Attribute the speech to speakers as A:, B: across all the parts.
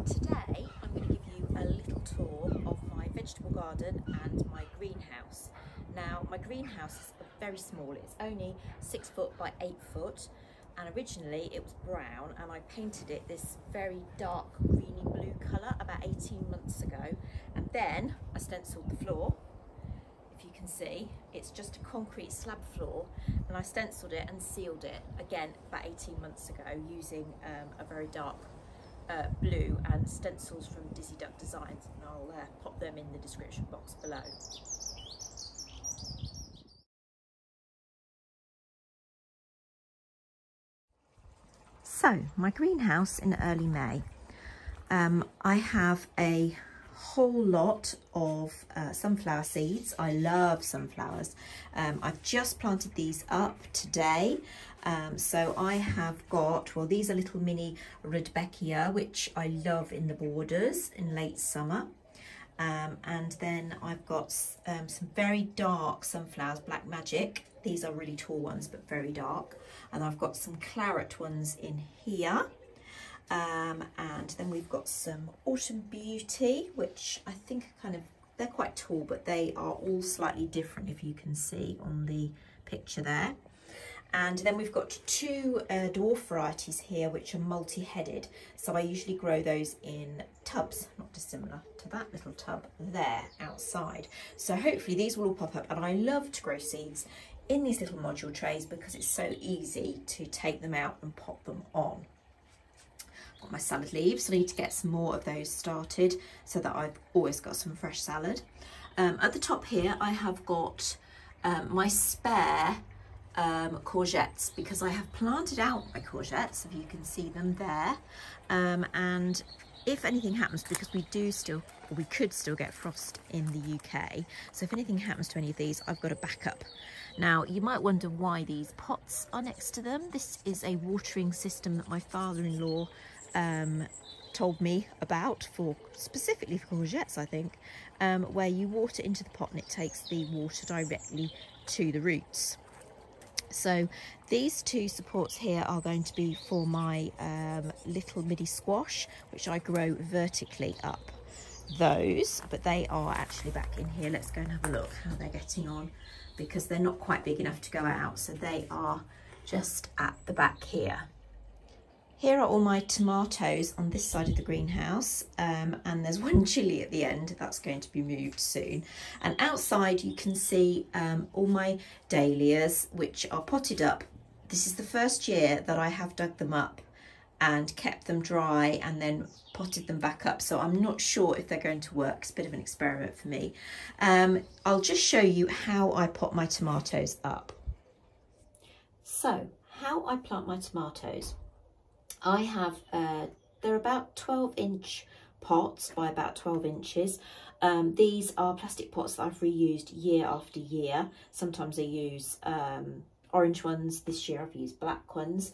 A: Today I'm going to give you a little tour of my vegetable garden and my greenhouse. Now my greenhouse is very small, it's only 6 foot by 8 foot, and originally it was brown and I painted it this very dark greeny blue colour about 18 months ago, and then I stenciled the floor. If you can see, it's just a concrete slab floor, and I stenciled it and sealed it again about 18 months ago using a very dark blue and stencils from Dizzy Duck Designs, and I'll pop them in the description box below. So my greenhouse in early May, I have a whole lot of sunflower seeds. I love sunflowers. I've just planted these up today. So I have got, well, these are little mini Rudbeckia, which I love in the borders in late summer. And then I've got some very dark sunflowers, Black Magic. These are really tall ones, but very dark. And I've got some claret ones in here. And then we've got some Autumn Beauty, which I think they're quite tall, but they are all slightly different, if you can see on the picture there. And then we've got two dwarf varieties here, which are multi-headed. So I usually grow those in tubs, not dissimilar to that little tub there outside. So hopefully these will all pop up. And I love to grow seeds in these little module trays because it's so easy to take them out and pop them on. Got my salad leaves, so I need to get some more of those started so that I've always got some fresh salad. At the top here I have got my spare courgettes, because I have planted out my courgettes, if you can see them there, and if anything happens, because we could still get frost in the UK, so if anything happens to any of these, I've got a backup. Now you might wonder why these pots are next to them. This is a watering system that my father-in-law told me about, specifically for courgettes, I think, where you water into the pot and it takes the water directly to the roots. So these two supports here are going to be for my little midi squash, which I grow vertically up those, but they are actually back in here. Let's go and have a look how they're getting on, because they're not quite big enough to go out, so they are just at the back here. Here are all my tomatoes on this side of the greenhouse, and there's one chilli at the end that's going to be moved soon. And outside you can see all my dahlias, which are potted up. This is the first year that I have dug them up and kept them dry and then potted them back up, so I'm not sure if they're going to work. It's a bit of an experiment for me. I'll just show you how I pot my tomatoes up. So how I plant my tomatoes. I have, they're about 12-inch pots by about 12 inches. These are plastic pots that I've reused year after year. Sometimes I use orange ones. This year I've used black ones.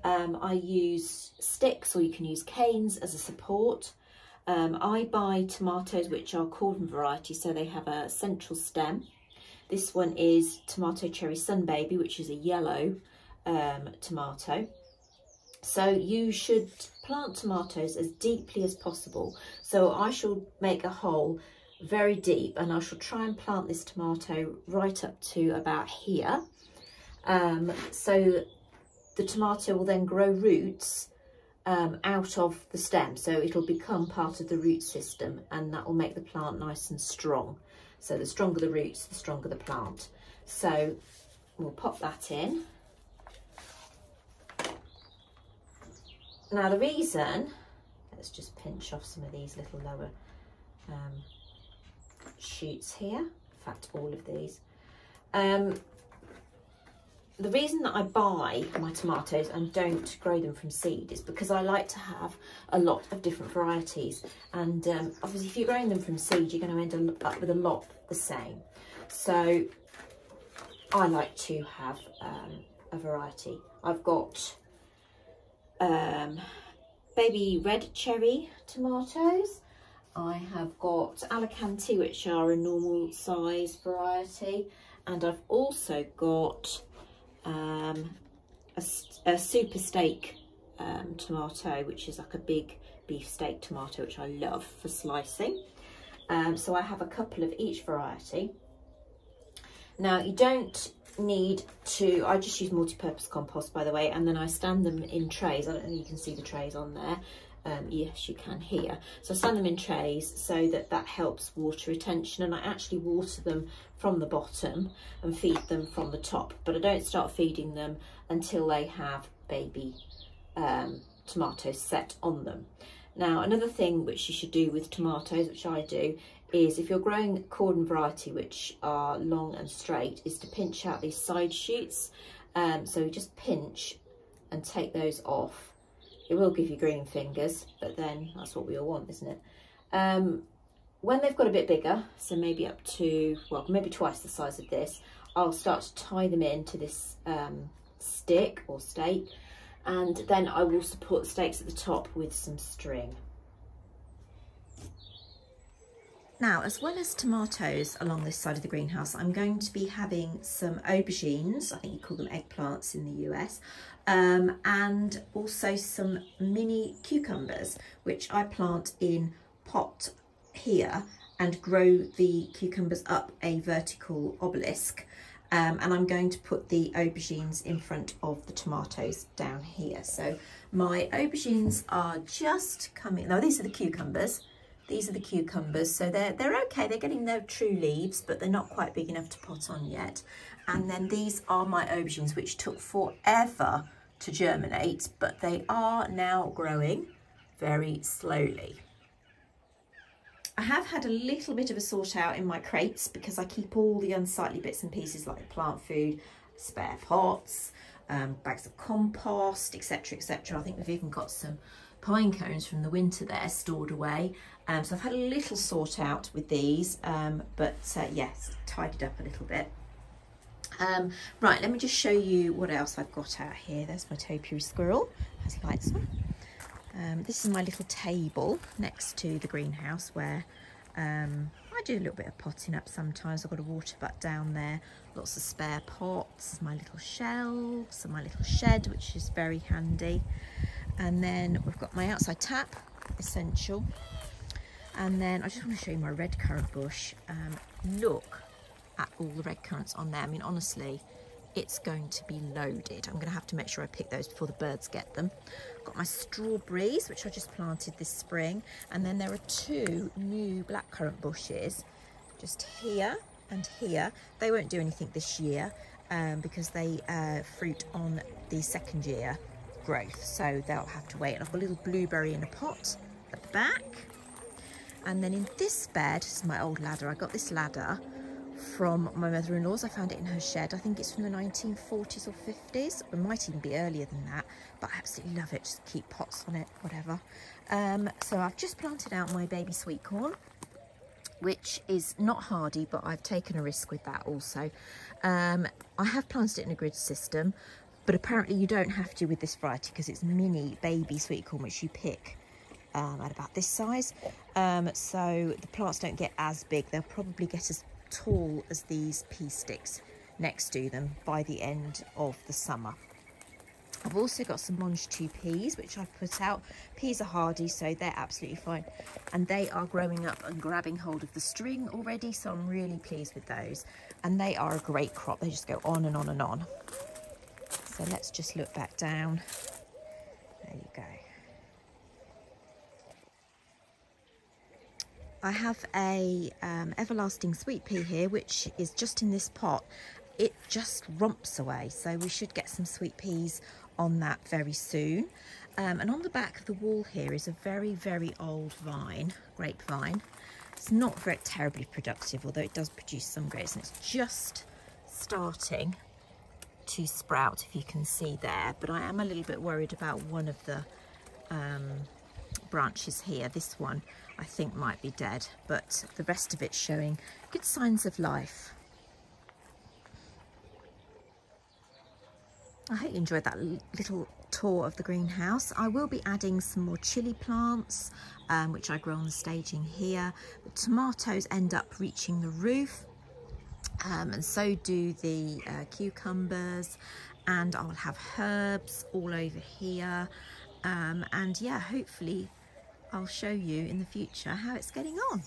A: I use sticks, or you can use canes as a support. I buy tomatoes which are cordon variety, so they have a central stem. This one is Tomato Cherry Sun Baby, which is a yellow tomato. So you should plant tomatoes as deeply as possible. So I shall make a hole very deep, and I shall try and plant this tomato right up to about here. So the tomato will then grow roots out of the stem, so it'll become part of the root system, and that will make the plant nice and strong. So the stronger the roots, the stronger the plant. So we'll pop that in. Now the reason, let's just pinch off some of these little lower shoots here, in fact all of these. The reason that I buy my tomatoes and don't grow them from seed is because I like to have a lot of different varieties, and obviously if you're growing them from seed you're going to end up with a lot the same. So I like to have a variety. I've got baby red cherry tomatoes. I have got Alicante, which are a normal size variety, and I've also got a super steak tomato, which is like a big beefsteak tomato, which I love for slicing. So I have a couple of each variety. Now you don't need to, I just use multi-purpose compost, by the way, and then I stand them in trays. I don't know if you can see the trays on there. Yes, you can here. So I stand them in trays so that helps water retention, and I actually water them from the bottom and feed them from the top, but I don't start feeding them until they have baby tomatoes set on them. Now, another thing which you should do with tomatoes, which I do, is if you're growing cordon variety, which are long and straight, is to pinch out these side shoots. So you just pinch and take those off. It will give you green fingers, but then that's what we all want, isn't it? When they've got a bit bigger, so maybe up to, well, maybe twice the size of this, I'll start to tie them into this stick or stake, and then I will support the stakes at the top with some string. Now, as well as tomatoes along this side of the greenhouse, I'm going to be having some aubergines, I think you call them eggplants in the US, and also some mini cucumbers, which I plant in pot here and grow the cucumbers up a vertical obelisk. And I'm going to put the aubergines in front of the tomatoes down here. So my aubergines are just coming, no, these are the cucumbers. These are the cucumbers, so they're okay. They're getting their true leaves, but they're not quite big enough to pot on yet. And then these are my aubergines, which took forever to germinate, but they are now growing very slowly. I have had a little bit of a sort out in my crates because I keep all the unsightly bits and pieces like plant food, spare pots, bags of compost, etc, etc. I think we've even got some pine cones from the winter there stored away. So I've had a little sort out with these, but yes, tidied up a little bit. Right, let me just show you what else I've got out here. There's my topiary squirrel, has lights on. This is my little table next to the greenhouse where I do a little bit of potting up sometimes. I've got a water butt down there, lots of spare pots, my little shelves and my little shed, which is very handy. And then we've got my outside tap, essential. And then I just want to show you my red currant bush. Look at all the red currants on there. I mean, honestly, it's going to be loaded. I'm going to have to make sure I pick those before the birds get them. I've got my strawberries, which I just planted this spring. And then there are two new blackcurrant bushes, just here and here. They won't do anything this year because they fruit on the second year growth, so they'll have to wait. And I've got a little blueberry in a pot at the back. And then in this bed, this is my old ladder. I got this ladder from my mother-in-law's. I found it in her shed. I think it's from the 1940s or 50s. It might even be earlier than that, but I absolutely love it. Just keep pots on it, whatever. So I've just planted out my baby sweet corn, which is not hardy, but I've taken a risk with that also. I have planted it in a grid system, but apparently you don't have to with this variety because it's mini baby sweet corn, which you pick at about this size. So the plants don't get as big. They'll probably get as tall as these pea sticks next to them by the end of the summer. I've also got some longitude peas, which I've put out. Peas are hardy, so they're absolutely fine. And they are growing up and grabbing hold of the string already, so I'm really pleased with those. And they are a great crop. They just go on and on and on. So let's just look back down. There you go. I have a everlasting sweet pea here, which is just in this pot. It just romps away, so we should get some sweet peas on that very soon. And on the back of the wall here is a very, very old vine, grapevine. It's not very terribly productive, although it does produce some grapes, and it's just starting to sprout, if you can see there. But I am a little bit worried about one of the branches here. This one I think might be dead, but the rest of it's showing good signs of life. I hope you enjoyed that little tour of the greenhouse. I will be adding some more chilli plants, which I grow on the staging here. The tomatoes end up reaching the roof, and so do the cucumbers, and I'll have herbs all over here. And yeah, hopefully I'll show you in the future how it's getting on.